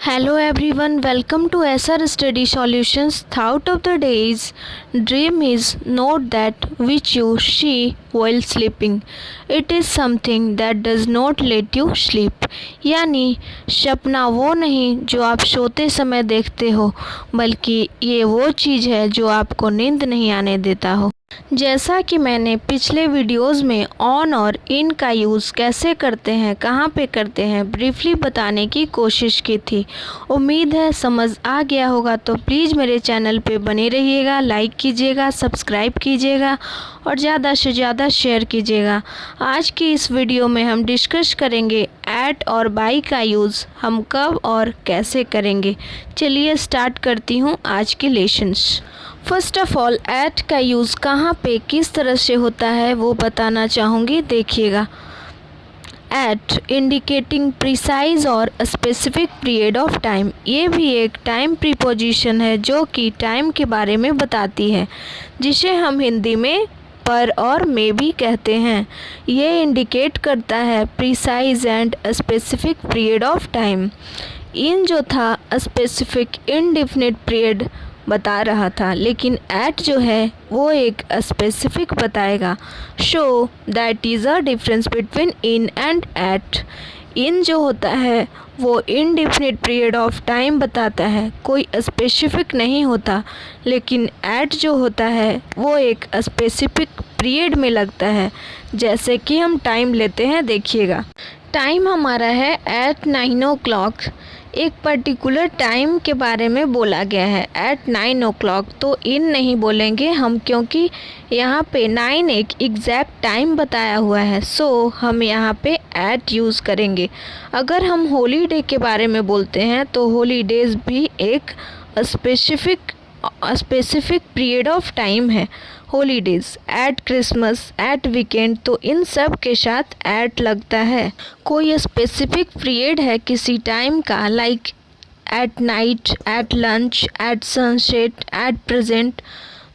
Hello everyone, welcome to SR Study Solutions. Thought of the day's dream is note that which you see while sleeping. It is something that does not let you sleep. यानी सपना वो नहीं जो आप सोते समय देखते हो, बल्कि ये वो चीज़ है जो आपको नींद नहीं आने देता हो। जैसा कि मैंने पिछले वीडियोस में ऑन और इन का यूज़ कैसे करते हैं, कहाँ पे करते हैं, ब्रीफली बताने की कोशिश की थी। उम्मीद है समझ आ गया होगा। तो प्लीज़ मेरे चैनल पे बने रहिएगा, लाइक कीजिएगा, सब्सक्राइब कीजिएगा और ज़्यादा से ज़्यादा शेयर कीजिएगा। आज की इस वीडियो में हम डिस्कस करेंगे एट और बाय का यूज़ हम कब और कैसे करेंगे। चलिए स्टार्ट करती हूँ आज के lessons. First of all at का यूज़ कहाँ पे किस तरह से होता है वो बताना चाहूँगी, देखिएगा। एट इंडिकेटिंग प्रिसाइज और स्पेसिफिक पीरियड ऑफ टाइम, ये भी एक टाइम प्रीपोजिशन है जो कि टाइम के बारे में बताती है, जिसे हम हिंदी में पर और में भी कहते हैं। ये इंडिकेट करता है precise and specific period of time. In जो था स्पेसिफिक इनडिफिनिट पीरियड बता रहा था, लेकिन एट जो है वो एक स्पेसिफिक बताएगा। So that is a difference between in and at. In जो होता है वो इनडिफिनिट पीरियड ऑफ टाइम बताता है, कोई स्पेसिफिक नहीं होता, लेकिन एट जो होता है वो एक स्पेसिफिक पीरियड में लगता है। जैसे कि हम टाइम लेते हैं, देखिएगा। टाइम हमारा है एट 9 o'clock। एक पर्टिकुलर टाइम के बारे में बोला गया है एट 9 o'clock, तो इन नहीं बोलेंगे हम, क्योंकि यहाँ पे 9 एक एग्जैक्ट टाइम बताया हुआ है। सो हम यहाँ पे एट यूज़ करेंगे। अगर हम हॉलीडे के बारे में बोलते हैं तो हॉलीडेज़ भी एक स्पेसिफिक पीरियड ऑफ टाइम है। Holidays, at Christmas, at weekend, तो इन सब के साथ एट लगता है। कोई स्पेसिफिक पीरियड है किसी टाइम का, like at night, at lunch, at sunset, at present,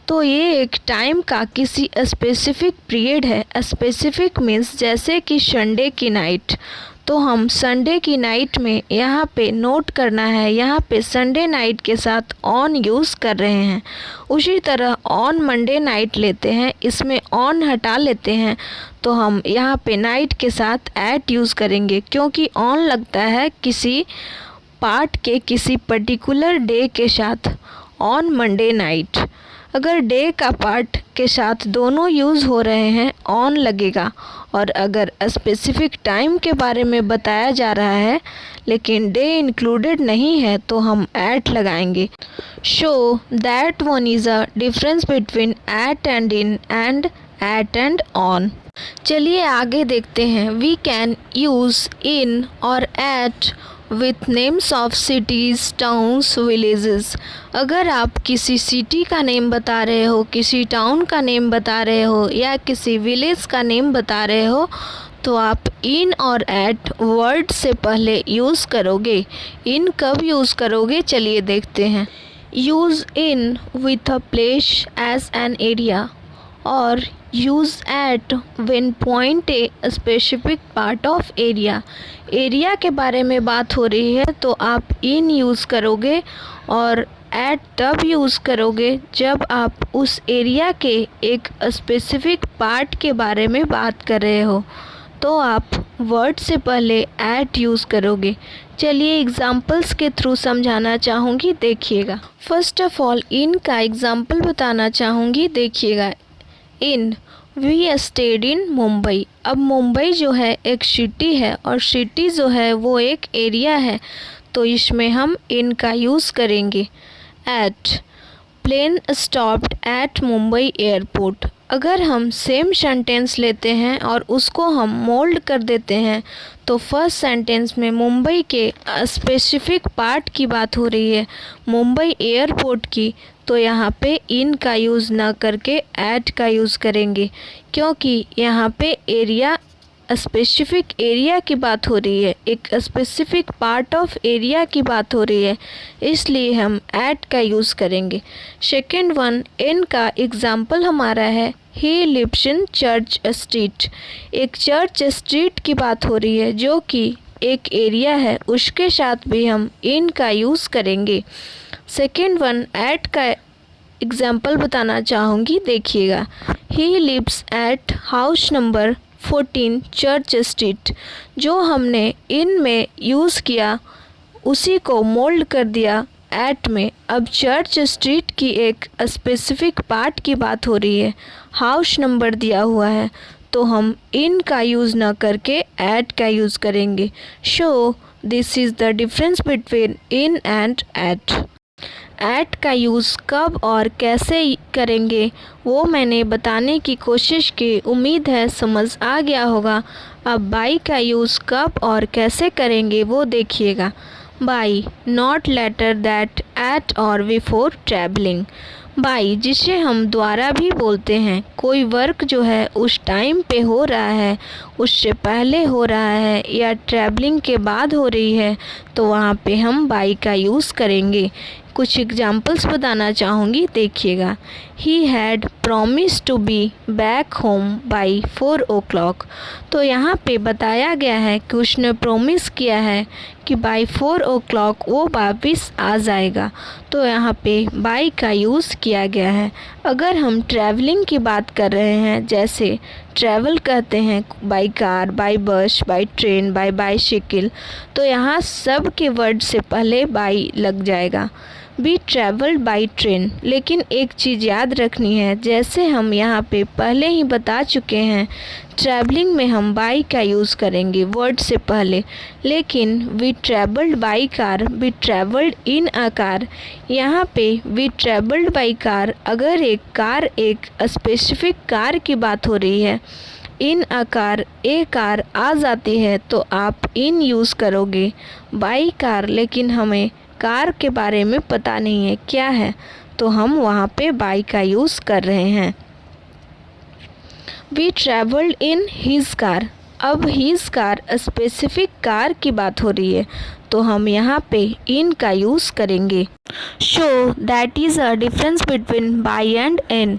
तो ये एक टाइम का किसी स्पेसिफिक पीरियड है। स्पेसिफिक मीन्स जैसे कि संडे की नाइट, तो हम संडे की नाइट में यहाँ पे नोट करना है, यहाँ पे संडे नाइट के साथ ऑन यूज़ कर रहे हैं। उसी तरह ऑन मंडे नाइट लेते हैं, इसमें ऑन हटा लेते हैं, तो हम यहाँ पे नाइट के साथ एट यूज़ करेंगे, क्योंकि ऑन लगता है किसी पार्ट के किसी पर्टिकुलर डे के साथ। ऑन मंडे नाइट, अगर डे का पार्ट के साथ दोनों यूज़ हो रहे हैं ऑन लगेगा, और अगर स्पेसिफिक टाइम के बारे में बताया जा रहा है लेकिन डे इंक्लूडेड नहीं है तो हम एट लगाएंगे। Show that one is a difference between at and in and at and on. चलिए आगे देखते हैं। वी कैन यूज़ इन और at with names of cities, towns, villages. अगर आप किसी सिटी का नेम बता रहे हो, किसी टाउन का नेम बता रहे हो या किसी विलेज का नेम बता रहे हो, तो आप इन और एट वर्ड से पहले यूज़ करोगे। इन कब यूज़ करोगे, चलिए देखते हैं। Use in with a place as an area, और use at when point a specific part of area. Area के बारे में बात हो रही है तो आप इन यूज़ करोगे, और एट तब यूज़ करोगे जब आप उस एरिया के एक स्पेसिफिक पार्ट के बारे में बात कर रहे हो, तो आप वर्ड से पहले एट यूज़ करोगे। चलिए एग्जाम्पल्स के थ्रू समझाना चाहूँगी, देखिएगा। फर्स्ट ऑफ ऑल इन का एग्जाम्पल बताना चाहूँगी, देखिएगा। इन वी स्टेड इन मुंबई। अब मुंबई जो है एक सिटी है और सिटी जो है वो एक एरिया है, तो इसमें हम इन का यूज़ करेंगे। At plane stopped at Mumbai airport. अगर हम सेम सेंटेंस लेते हैं और उसको हम मोल्ड कर देते हैं, तो फर्स्ट सेंटेंस में मुंबई के स्पेसिफिक पार्ट की बात हो रही है, मुंबई एयरपोर्ट की, तो यहाँ पे इन का यूज़ ना करके एट का यूज़ करेंगे, क्योंकि यहाँ पे एरिया स्पेसिफिक एरिया की बात हो रही है, एक स्पेसिफिक पार्ट ऑफ एरिया की बात हो रही है, इसलिए हम एट का यूज़ करेंगे। सेकेंड वन, इन का एग्जाम्पल हमारा है he lives in church street. एक चर्च स्ट्रीट की बात हो रही है जो कि एक एरिया है उसके साथ भी हम इन का यूज़ करेंगे। सेकेंड वन एट का एग्जाम्पल बताना चाहूँगी, देखिएगा। He lives at house number 14 church street. जो हमने इन में यूज़ किया उसी को मोल्ड कर दिया एट में। अब चर्च स्ट्रीट की एक स्पेसिफिक पार्ट की बात हो रही है, हाउस नंबर दिया हुआ है, तो हम इन का यूज़ ना करके एट का यूज़ करेंगे। So this is the difference between in and at. At का यूज़ कब और कैसे करेंगे वो मैंने बताने की कोशिश की, उम्मीद है समझ आ गया होगा। अब बाई का यूज़ कब और कैसे करेंगे वो देखिएगा। By not later that at और बिफोर ट्रैवलिंग। बाई जिसे हम द्वारा भी बोलते हैं, कोई वर्क जो है उस टाइम पे हो रहा है, उससे पहले हो रहा है या ट्रैवलिंग के बाद हो रही है, तो वहाँ पे हम बाई का यूज़ करेंगे। कुछ एग्जाम्पल्स बताना चाहूँगी, देखिएगा। He had promise to be back home by 4 o'clock। तो यहाँ पे बताया गया है कि उसने प्रॉमिस किया है कि बाई 4 o'clock वो वापस आ जाएगा, तो यहाँ पे बाई का यूज़ किया गया है। अगर हम ट्रैवलिंग की बात कर रहे हैं, जैसे ट्रैवल कहते हैं by car, by bus, by train, by bicycle, तो यहाँ सब के वर्ड से पहले बाई लग जाएगा। We travelled by train. लेकिन एक चीज़ याद रखनी है, जैसे हम यहाँ पे पहले ही बता चुके हैं, ट्रैवलिंग में हम बाई का यूज़ करेंगे वर्ड से पहले, लेकिन we travelled by car, we travelled in a car. यहाँ पे वी ट्रैवल्ड बाई कार, अगर एक स्पेसिफिक कार की बात हो रही है, इन अ कार ए कार आ जाती है तो आप इन यूज़ करोगे। बाई कार, लेकिन हमें कार के बारे में पता नहीं है क्या है, तो हम वहाँ पे बाई का यूज़ कर रहे हैं। We travelled in his car. अब हीज़ कार स्पेसिफिक कार की बात हो रही है, तो हम यहाँ पे इन का यूज़ करेंगे। So that is a difference between by and in.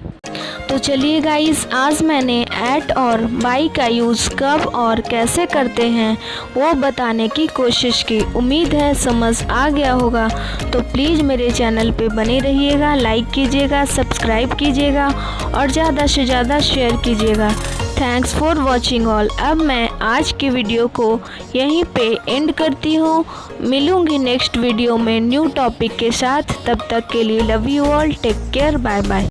तो चलिए गाइस, आज मैंने एट और बाई का यूज़ कब और कैसे करते हैं वो बताने की कोशिश की। उम्मीद है समझ आ गया होगा। तो प्लीज़ मेरे चैनल पे बने रहिएगा, लाइक कीजिएगा, सब्सक्राइब कीजिएगा और ज़्यादा से ज़्यादा शेयर कीजिएगा। Thanks for watching all. अब मैं आज की वीडियो को यहीं पे एंड करती हूँ। मिलूँगी नेक्स्ट वीडियो में न्यू टॉपिक के साथ। तब तक के लिए love you all, take care, bye bye.